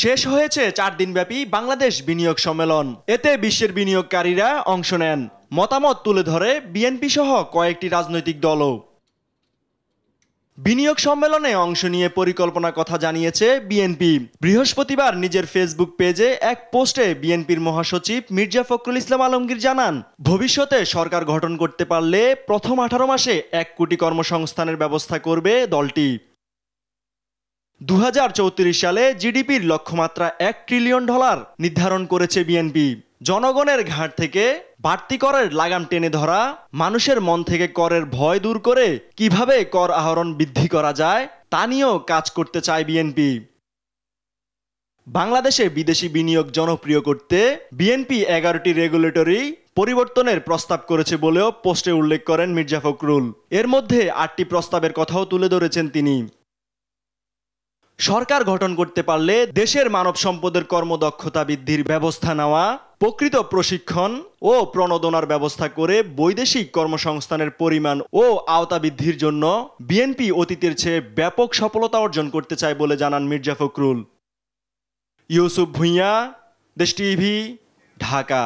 শেষ হয়েছে 4 দিনব্যাপী বাংলাদেশ বিনিয়োগ সম্মেলন। এতে বিশ্বের বিনিয়োগকারীরা অংশ নেন। মতামত তুলে ধরে বিএনপি সহ কয়েকটি রাজনৈতিক দলও। বিনিয়োগ সম্মেলনে অংশ নিয়ে পরিকল্পনার কথা জানিয়েছে বিএনপি। বৃহস্পতিবার নিজের ফেসবুক পেজে এক পোস্টে বিএনপির মহাসচিব মির্জা ফখরুল ইসলাম আলমগীর জানান, ভবিষ্যতে সরকার গঠন করতে পারলে প্রথম 18 মাসে 1 কোটি কর্মসংস্থানের ব্যবস্থা করবে দলটি। 2034 সালে জিডিপির লক্ষ্যমাত্রা $1 ট্রিলিয়ন নির্ধারণ করেছে বিএনপি। জনগণের ঘাট থেকে বাড়তি করের লাগাম টেনে ধরা, মানুষের মন থেকে করের ভয় দূর করে কিভাবে কর আহরণ বৃদ্ধি করা যায় তা নিয়েও কাজ করতে চায় বিএনপি। বাংলাদেশে বিদেশি বিনিয়োগ জনপ্রিয় করতে বিএনপি 11টি রেগুলেটরি পরিবর্তনের প্রস্তাব করেছে বলেও পোস্টে উল্লেখ করেন মির্জা ফখরুল। এর মধ্যে 8টি প্রস্তাবের কথাও তুলে ধরেছেন তিনি। সরকার গঠন করতে পারলে দেশের মানব সম্পদের কর্মদক্ষতা বৃদ্ধির ব্যবস্থা নেওয়া, প্রকৃত প্রশিক্ষণ ও প্রণোদনার ব্যবস্থা করে বৈদেশিক কর্মসংস্থানের পরিমাণ ও আওতা বৃদ্ধির জন্য বিএনপি অতীতের চেয়ে ব্যাপক সফলতা অর্জন করতে চায় বলে জানান মির্জা ফখরুল। ইউসুফ ভুঁইয়া, দেশ টিভি, ঢাকা।